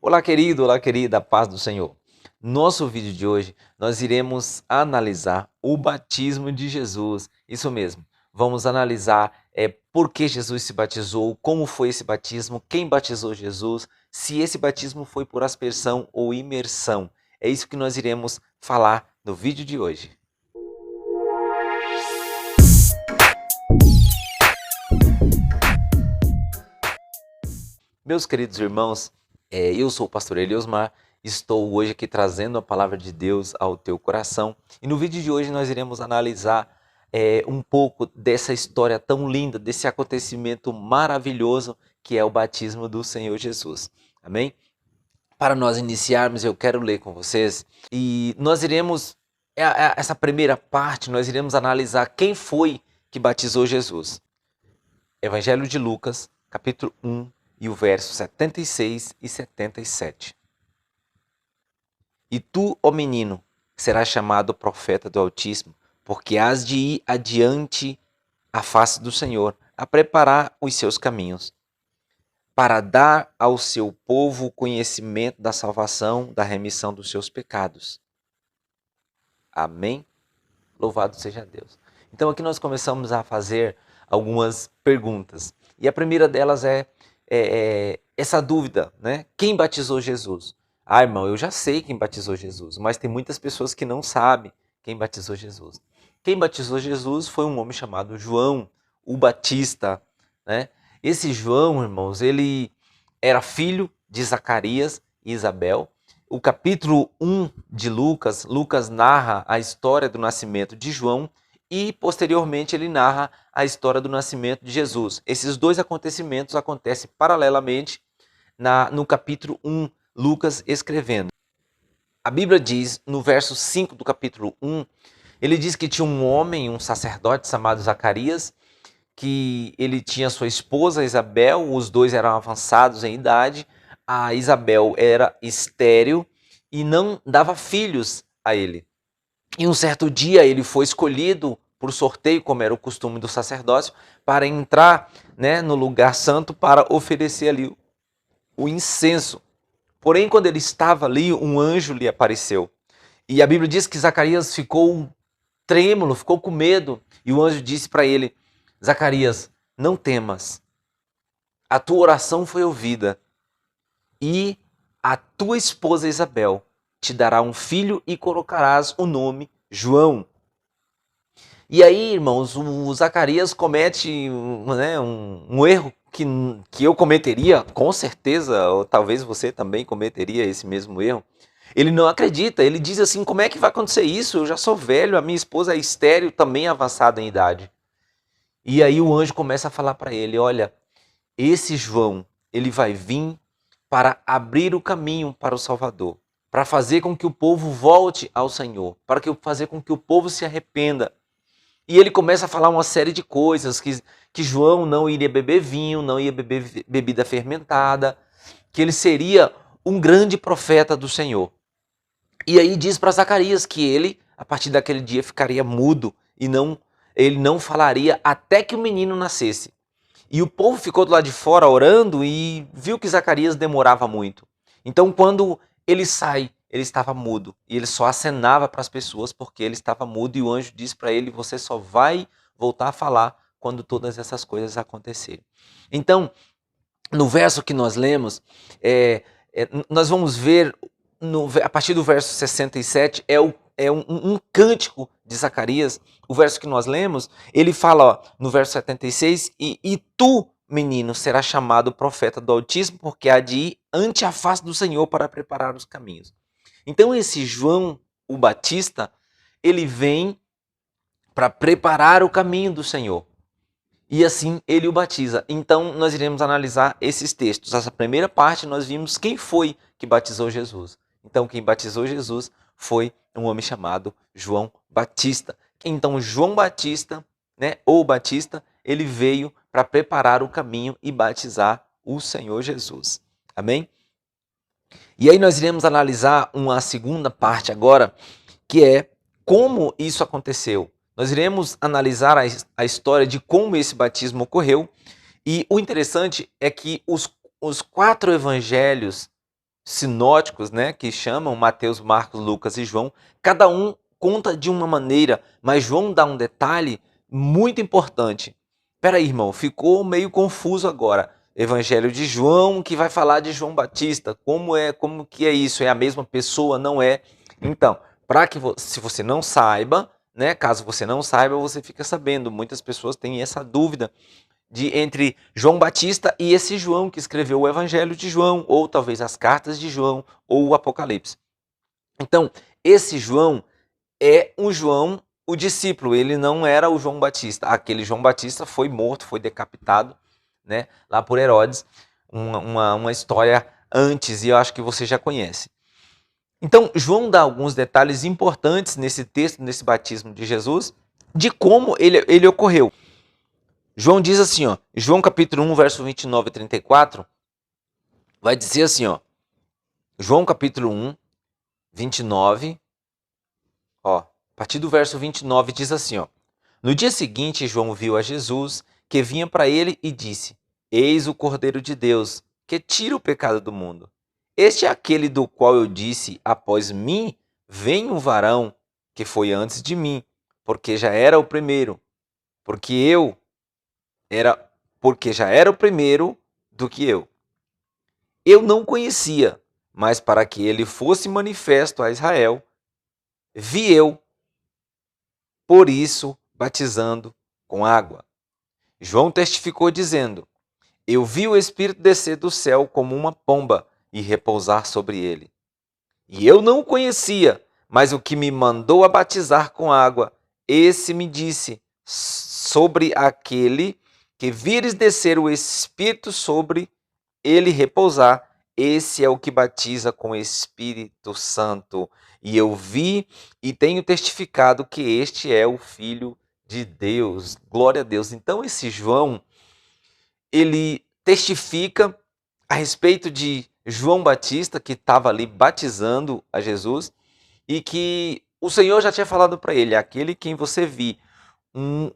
Olá, querido, olá, querida, paz do Senhor. Nosso vídeo de hoje, nós iremos analisar o batismo de Jesus. Isso mesmo, vamos analisar por que Jesus se batizou, como foi esse batismo, quem batizou Jesus, se esse batismo foi por aspersão ou imersão. É isso que nós iremos falar no vídeo de hoje. Meus queridos irmãos, eu sou o pastor Eliosmar, estou hoje aqui trazendo a palavra de Deus ao teu coração. E no vídeo de hoje nós iremos analisar um pouco dessa história tão linda, desse acontecimento maravilhoso que é o batismo do Senhor Jesus. Amém? Para nós iniciarmos, eu quero ler com vocês e nós iremos, essa primeira parte, nós iremos analisar quem foi que batizou Jesus. Evangelho de Lucas, capítulo 1, e o verso 76 e 77. E tu, ó menino, serás chamado profeta do Altíssimo, porque hás de ir adiante à face do Senhor, a preparar os seus caminhos, para dar ao seu povo o conhecimento da salvação, da remissão dos seus pecados. Amém? Louvado seja Deus. Então aqui nós começamos a fazer algumas perguntas. E a primeira delas é essa dúvida, né? Quem batizou Jesus? Ah, irmão, eu já sei quem batizou Jesus, mas tem muitas pessoas que não sabem quem batizou Jesus. Quem batizou Jesus foi um homem chamado João, o Batista, né? Esse João, irmãos, ele era filho de Zacarias e Isabel. O capítulo 1 de Lucas, Lucas narra a história do nascimento de João e, posteriormente, ele narra a história do nascimento de Jesus. Esses dois acontecimentos acontecem paralelamente no capítulo 1, Lucas escrevendo. A Bíblia diz, no verso 5 do capítulo 1, ele diz que tinha um homem, um sacerdote chamado Zacarias, que ele tinha sua esposa Isabel, os dois eram avançados em idade, a Isabel era estéril e não dava filhos a ele. E um certo dia ele foi escolhido por sorteio, como era o costume do sacerdócio, para entrar, né, no lugar santo para oferecer ali o incenso. Porém, quando ele estava ali, um anjo lhe apareceu. E a Bíblia diz que Zacarias ficou trêmulo, ficou com medo. E o anjo disse para ele: Zacarias, não temas. A tua oração foi ouvida. E a tua esposa Isabel te dará um filho e colocarás o nome João. E aí, irmãos, o Zacarias comete um erro que eu cometeria, com certeza, ou talvez você também cometeria esse mesmo erro. Ele não acredita, ele diz assim: como é que vai acontecer isso? Eu já sou velho, a minha esposa é estéril, também avançada em idade. E aí o anjo começa a falar para ele: olha, esse João, ele vai vir para abrir o caminho para o Salvador, para fazer com que o povo volte ao Senhor, para fazer com que o povo se arrependa. E ele começa a falar uma série de coisas, que João não iria beber vinho, não ia beber bebida fermentada, que ele seria um grande profeta do Senhor. E aí diz para Zacarias que ele, a partir daquele dia, ficaria mudo e ele não falaria até que o menino nascesse. E o povo ficou do lado de fora orando e viu que Zacarias demorava muito. Então, quando ele sai, ele estava mudo. E ele só acenava para as pessoas porque ele estava mudo. E o anjo disse para ele: você só vai voltar a falar quando todas essas coisas acontecerem. Então, no verso que nós lemos, nós vamos ver, a partir do verso 67, um cântico de Zacarias. O verso que nós lemos, ele fala, ó, no verso 76, e tu, menino, serás chamado profeta do Altíssimo, porque há de ir ante a face do Senhor para preparar os caminhos. Então esse João, o Batista, ele vem para preparar o caminho do Senhor. E assim ele o batiza. Então nós iremos analisar esses textos. Essa primeira parte nós vimos quem foi que batizou Jesus. Então quem batizou Jesus foi um homem chamado João Batista. Então João Batista, né, ou Batista, ele veio para preparar o caminho e batizar o Senhor Jesus. Amém? E aí nós iremos analisar uma segunda parte agora, que é como isso aconteceu. Nós iremos analisar a história de como esse batismo ocorreu. E o interessante é que os 4 evangelhos sinóticos, né, que chamam Mateus, Marcos, Lucas e João, cada um conta de uma maneira, mas João dá um detalhe muito importante. Peraí, irmão, ficou meio confuso agora. Evangelho de João, que vai falar de João Batista. Como que é isso? É a mesma pessoa? Não é? Então, se você não saiba, né, caso você não saiba, você fica sabendo. Muitas pessoas têm essa dúvida entre João Batista e esse João que escreveu o Evangelho de João, ou talvez as cartas de João, ou o Apocalipse. Então, esse João é um João, o discípulo, ele não era o João Batista. Aquele João Batista foi morto, foi decapitado, né, lá por Herodes, uma história antes, e eu acho que você já conhece. Então, João dá alguns detalhes importantes nesse texto, nesse batismo de Jesus, de como ele ocorreu. João diz assim, ó, João capítulo 1, verso 29 e 34, vai dizer assim, ó, João capítulo 1, 29, ó, a partir do verso 29 diz assim, ó, no dia seguinte João viu a Jesus que vinha para ele e disse, eis o Cordeiro de Deus, que tira o pecado do mundo. Este é aquele do qual eu disse, após mim vem um varão que foi antes de mim, porque já era o primeiro, porque já era o primeiro do que eu. Eu não conhecia, mas para que ele fosse manifesto a Israel, vi eu, por isso, batizando com água. João testificou dizendo, eu vi o Espírito descer do céu como uma pomba e repousar sobre ele. E eu não o conhecia, mas o que me mandou a batizar com água, esse me disse, sobre aquele que vires descer o Espírito sobre ele repousar, esse é o que batiza com o Espírito Santo. E eu vi e tenho testificado que este é o Filho de Deus. Glória a Deus. Então esse João, ele testifica a respeito de João Batista, que estava ali batizando a Jesus, e que o Senhor já tinha falado para ele, aquele quem você vir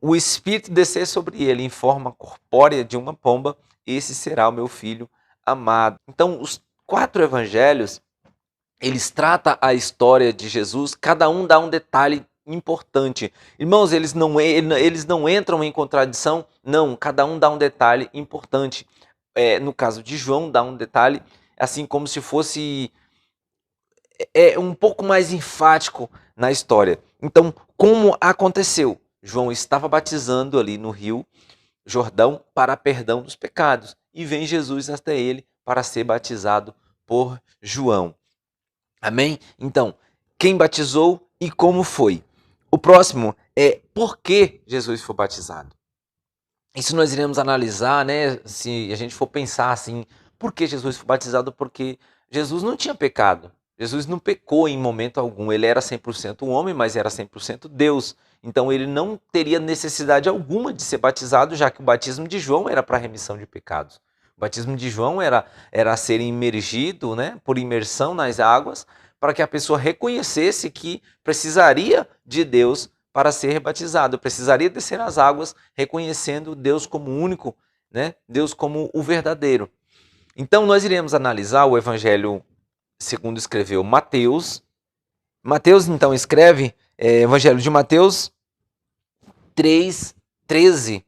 o Espírito descer sobre ele em forma corpórea de uma pomba, esse será o meu filho amado. Então, os 4 evangelhos, eles tratam a história de Jesus, cada um dá um detalhe importante. Irmãos, eles não entram em contradição, não, cada um dá um detalhe importante. No caso de João, dá um detalhe assim como se fosse um pouco mais enfático na história. Então, como aconteceu? João estava batizando ali no rio Jordão para perdão dos pecados. E vem Jesus até ele para ser batizado por João. Amém? Então, quem batizou e como foi? O próximo é por que Jesus foi batizado. Isso nós iremos analisar, né? Se a gente for pensar assim, por que Jesus foi batizado? Porque Jesus não tinha pecado. Jesus não pecou em momento algum. Ele era 100% homem, mas era 100% Deus. Então ele não teria necessidade alguma de ser batizado, já que o batismo de João era para remissão de pecados. O batismo de João era ser imergido, né, por imersão nas águas, para que a pessoa reconhecesse que precisaria de Deus para ser batizado. Precisaria descer as águas reconhecendo Deus como único, né, Deus como o verdadeiro. Então nós iremos analisar o evangelho segundo escreveu Mateus. Mateus, então, escreve Evangelho de Mateus 3:13,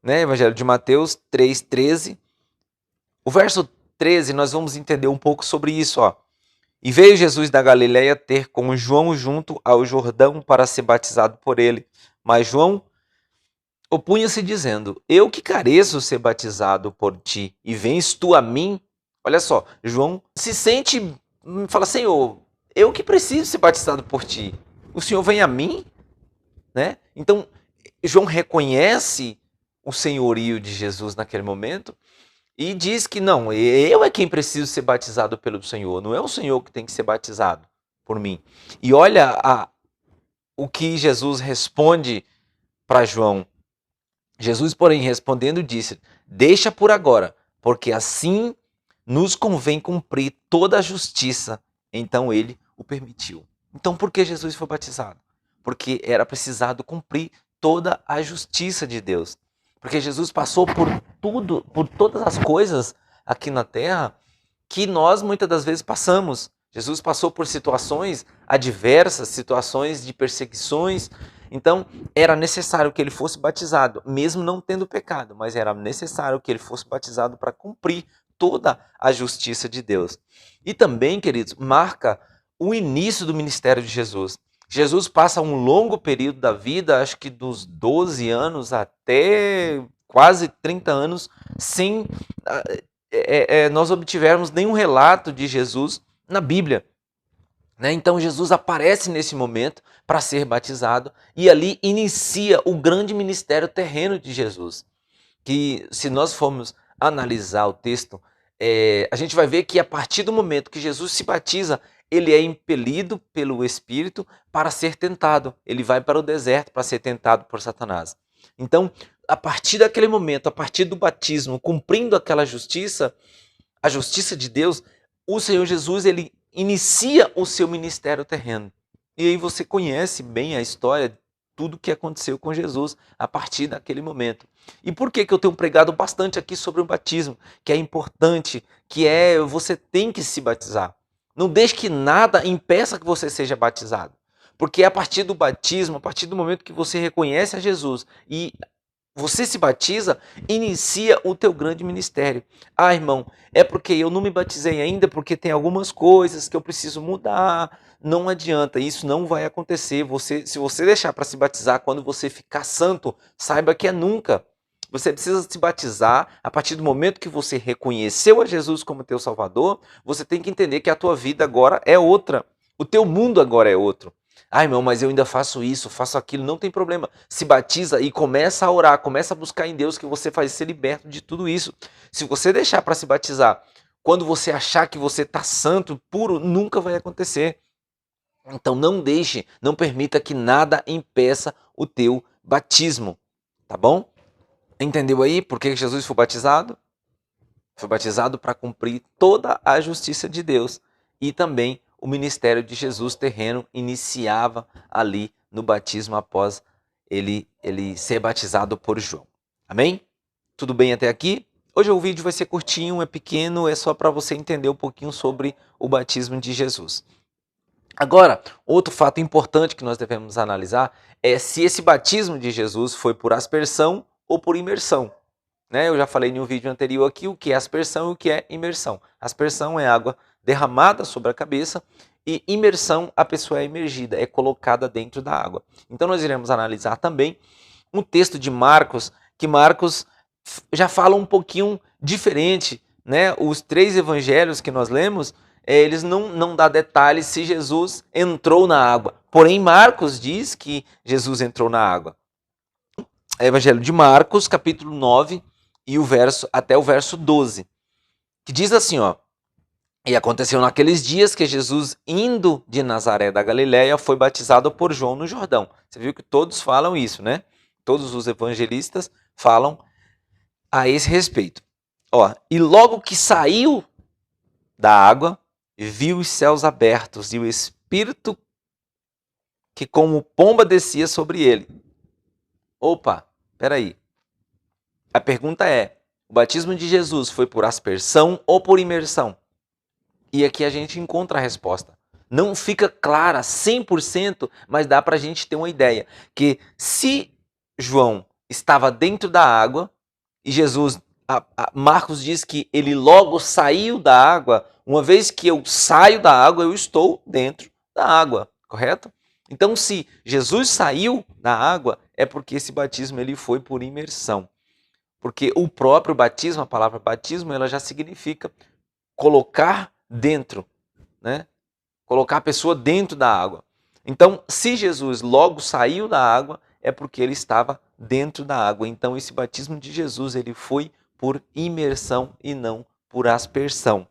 né? Evangelho de Mateus 3:13. O verso 13, nós vamos entender um pouco sobre isso, ó. E veio Jesus da Galileia ter com João junto ao Jordão para ser batizado por ele. Mas João opunha-se dizendo, eu que careço ser batizado por ti, e vens tu a mim? Olha só, João se sente, fala, Senhor, eu que preciso ser batizado por ti. O Senhor vem a mim? Né? Então, João reconhece o senhorio de Jesus naquele momento e diz que não, eu é quem preciso ser batizado pelo Senhor, não é o Senhor que tem que ser batizado por mim. E olha o que Jesus responde para João. Jesus, porém, respondendo, disse, deixa por agora, porque assim nos convém cumprir toda a justiça. Então ele o permitiu. Então por que Jesus foi batizado? Porque era precisado cumprir toda a justiça de Deus. Porque Jesus passou por tudo, por todas as coisas aqui na terra que nós muitas das vezes passamos. Jesus passou por situações adversas, situações de perseguições. Então, era necessário que ele fosse batizado, mesmo não tendo pecado, mas era necessário que ele fosse batizado para cumprir toda a justiça de Deus. E também, queridos, marca o início do ministério de Jesus. Jesus passa um longo período da vida, acho que dos 12 anos até quase 30 anos, sem nós obtivermos nenhum relato de Jesus na Bíblia. Né? Então Jesus aparece nesse momento para ser batizado e ali inicia o grande ministério terreno de Jesus. Que se nós formos analisar o texto, a gente vai ver que a partir do momento que Jesus se batiza, ele é impelido pelo Espírito para ser tentado. Ele vai para o deserto para ser tentado por Satanás. Então, a partir daquele momento, a partir do batismo, cumprindo aquela justiça, a justiça de Deus, o Senhor Jesus, ele inicia o seu ministério terreno. E aí você conhece bem a história, tudo o que aconteceu com Jesus a partir daquele momento. E por que eu tenho pregado bastante aqui sobre o batismo? Que é importante, você tem que se batizar. Não deixe que nada impeça que você seja batizado. Porque a partir do batismo, a partir do momento que você reconhece a Jesus e você se batiza, inicia o teu grande ministério. Ah, irmão, é porque eu não me batizei ainda, porque tem algumas coisas que eu preciso mudar. Não adianta, isso não vai acontecer. Se você deixar para se batizar quando você ficar santo, saiba que é nunca. Você precisa se batizar a partir do momento que você reconheceu a Jesus como teu Salvador. Você tem que entender que a tua vida agora é outra. O teu mundo agora é outro. Ah, irmão, mas eu ainda faço isso, faço aquilo, não tem problema. Se batiza e começa a orar, começa a buscar em Deus que você vai ser liberto de tudo isso. Se você deixar para se batizar, quando você achar que você está santo, puro, nunca vai acontecer. Então não deixe, não permita que nada impeça o teu batismo, tá bom? Entendeu aí por que Jesus foi batizado? Foi batizado para cumprir toda a justiça de Deus e também o ministério de Jesus terreno iniciava ali no batismo após ele ser batizado por João. Amém? Tudo bem até aqui? Hoje o vídeo vai ser curtinho, é pequeno, é só para você entender um pouquinho sobre o batismo de Jesus. Agora, outro fato importante que nós devemos analisar é se esse batismo de Jesus foi por aspersão ou por imersão. Né? Eu já falei em um vídeo anterior aqui o que é aspersão e o que é imersão. Aspersão é água derramada sobre a cabeça e imersão, a pessoa é imergida, é colocada dentro da água. Então nós iremos analisar também um texto de Marcos, que Marcos já fala um pouquinho diferente. Né? Os 3 evangelhos que nós lemos, eles não dão detalhes se Jesus entrou na água. Porém, Marcos diz que Jesus entrou na água. Evangelho de Marcos, capítulo 9, e até o verso 12, que diz assim, ó: e aconteceu naqueles dias que Jesus, indo de Nazaré da Galiléia, foi batizado por João no Jordão. Você viu que todos falam isso, né? Todos os evangelistas falam a esse respeito. Ó, e logo que saiu da água, viu os céus abertos e o Espírito que como pomba descia sobre ele. Opa, peraí. A pergunta é, o batismo de Jesus foi por aspersão ou por imersão? E aqui a gente encontra a resposta. Não fica clara 100%, mas dá para a gente ter uma ideia. Que se João estava dentro da água, e Jesus, Marcos diz que ele logo saiu da água, uma vez que eu saio da água, eu estou dentro da água, correto? Então se Jesus saiu da água, é porque esse batismo ele foi por imersão. Porque o próprio batismo, a palavra batismo, ela já significa colocar dentro, né? Colocar a pessoa dentro da água. Então, se Jesus logo saiu da água, é porque ele estava dentro da água. Então, esse batismo de Jesus, ele foi por imersão e não por aspersão.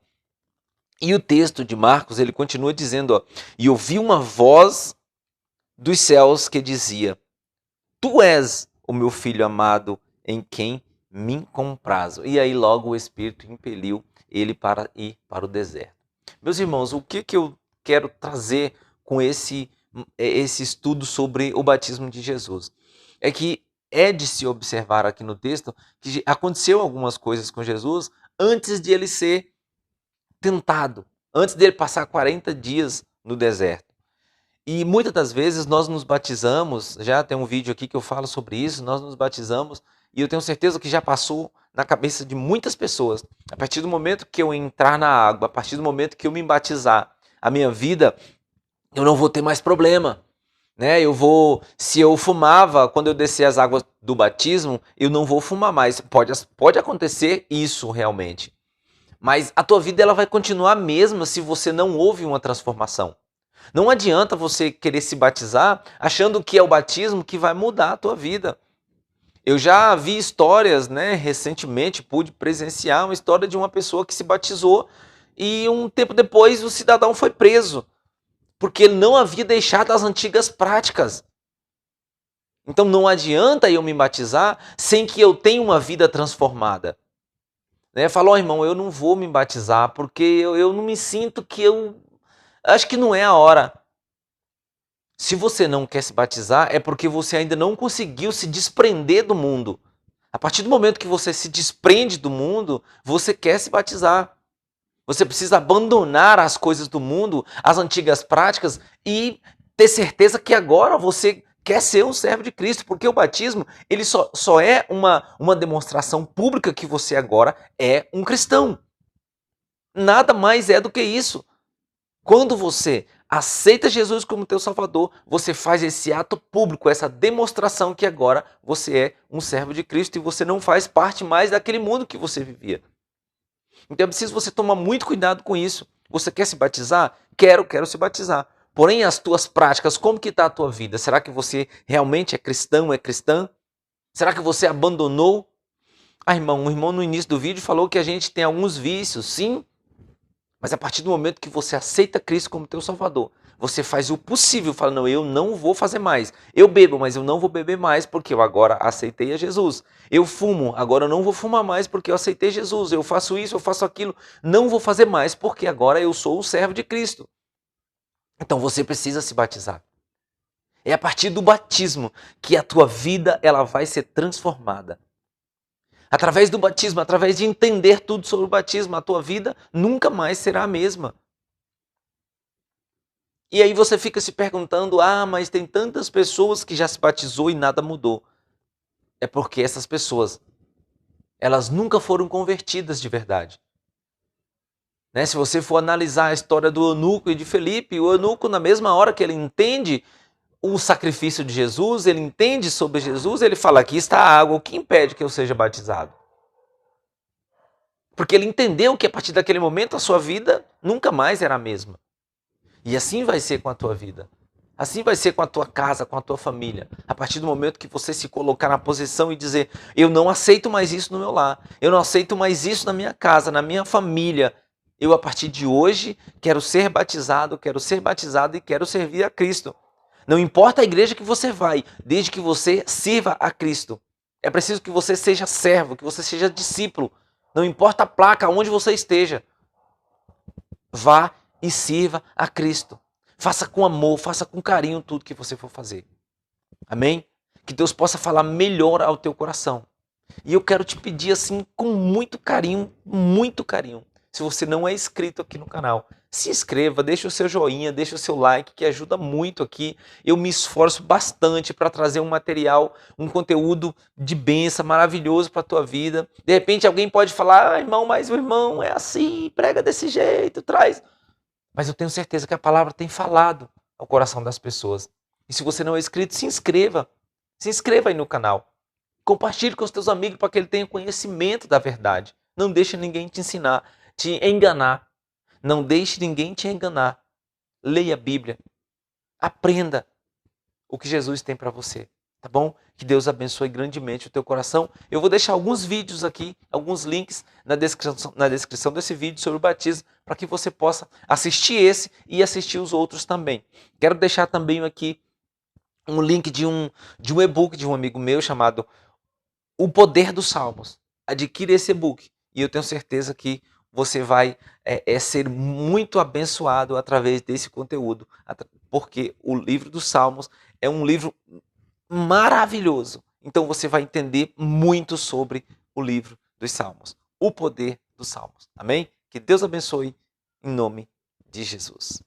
E o texto de Marcos, ele continua dizendo, ó, e ouvi uma voz dos céus que dizia: Tu és o meu filho amado, em quem me comprazo. E aí logo o Espírito impeliu ele para ir para o deserto. Meus irmãos, o que eu quero trazer com esse estudo sobre o batismo de Jesus? É que é de se observar aqui no texto que aconteceu algumas coisas com Jesus antes de ele ser tentado, antes dele passar 40 dias no deserto. E muitas das vezes nós nos batizamos, já tem um vídeo aqui que eu falo sobre isso, nós nos batizamos e eu tenho certeza que já passou na cabeça de muitas pessoas. A partir do momento que eu entrar na água, a partir do momento que eu me batizar, a minha vida, eu não vou ter mais problema. Né? Se eu fumava quando eu descer as águas do batismo, eu não vou fumar mais. Pode acontecer isso realmente. Mas a tua vida ela vai continuar a mesma se você não houve uma transformação. Não adianta você querer se batizar achando que é o batismo que vai mudar a tua vida. Eu já vi histórias, né? Recentemente pude presenciar uma história de uma pessoa que se batizou e um tempo depois o cidadão foi preso porque ele não havia deixado as antigas práticas. Então não adianta eu me batizar sem que eu tenha uma vida transformada. Né? Falou, oh, irmão, eu não vou me batizar porque eu não me sinto que eu... Acho que não é a hora. Se você não quer se batizar, é porque você ainda não conseguiu se desprender do mundo. A partir do momento que você se desprende do mundo, você quer se batizar. Você precisa abandonar as coisas do mundo, as antigas práticas e ter certeza que agora você quer ser um servo de Cristo, porque o batismo ele só é uma demonstração pública que você agora é um cristão. Nada mais é do que isso. Quando você aceita Jesus como teu Salvador, você faz esse ato público, essa demonstração que agora você é um servo de Cristo e você não faz parte mais daquele mundo que você vivia. Então é preciso você tomar muito cuidado com isso. Você quer se batizar? Quero se batizar. Porém, as tuas práticas, como que está a tua vida? Será que você realmente é cristão, é cristã? Será que você abandonou? Ah, irmão, o irmão no início do vídeo falou que a gente tem alguns vícios, sim. Mas a partir do momento que você aceita Cristo como teu Salvador, você faz o possível, fala, não, eu não vou fazer mais. Eu bebo, mas eu não vou beber mais porque eu agora aceitei a Jesus. Eu fumo, agora eu não vou fumar mais porque eu aceitei Jesus. Eu faço isso, eu faço aquilo, não vou fazer mais porque agora eu sou o servo de Cristo. Então você precisa se batizar. É a partir do batismo que a tua vida ela vai ser transformada. Através do batismo, através de entender tudo sobre o batismo, a tua vida nunca mais será a mesma. E aí você fica se perguntando, mas tem tantas pessoas que já se batizou e nada mudou. É porque essas pessoas, elas nunca foram convertidas de verdade. Né? Se você for analisar a história do eunuco e de Felipe, o eunuco na mesma hora que ele entende o sacrifício de Jesus, ele entende sobre Jesus, ele fala, aqui está a água, o que impede que eu seja batizado? Porque ele entendeu que a partir daquele momento a sua vida nunca mais era a mesma. E assim vai ser com a tua vida. Assim vai ser com a tua casa, com a tua família. A partir do momento que você se colocar na posição e dizer, eu não aceito mais isso no meu lar, eu não aceito mais isso na minha casa, na minha família. Eu, a partir de hoje, quero ser batizado e quero servir a Cristo. Não importa a igreja que você vai, desde que você sirva a Cristo. É preciso que você seja servo, que você seja discípulo. Não importa a placa, onde você esteja. Vá e sirva a Cristo. Faça com amor, faça com carinho tudo que você for fazer. Amém? Que Deus possa falar melhor ao teu coração. E eu quero te pedir assim, com muito carinho, se você não é inscrito aqui no canal, se inscreva, deixa o seu joinha, deixa o seu like, que ajuda muito aqui. Eu me esforço bastante para trazer um material, um conteúdo de bênção maravilhoso para a tua vida. De repente alguém pode falar, irmão, mas o irmão é assim, prega desse jeito, traz. Mas eu tenho certeza que a palavra tem falado ao coração das pessoas. E se você não é inscrito, se inscreva. Se inscreva aí no canal. Compartilhe com os teus amigos para que ele tenha conhecimento da verdade. Não deixe ninguém te ensinar, te enganar. Não deixe ninguém te enganar. Leia a Bíblia. Aprenda o que Jesus tem para você. Tá bom? Que Deus abençoe grandemente o teu coração. Eu vou deixar alguns vídeos aqui, alguns links na descrição desse vídeo sobre o batismo, para que você possa assistir esse e assistir os outros também. Quero deixar também aqui um link de um e-book de um amigo meu chamado O Poder dos Salmos. Adquira esse e-book e eu tenho certeza que você vai ser muito abençoado através desse conteúdo, porque o livro dos Salmos é um livro maravilhoso. Então você vai entender muito sobre o livro dos Salmos, o poder dos Salmos. Amém? Que Deus abençoe em nome de Jesus.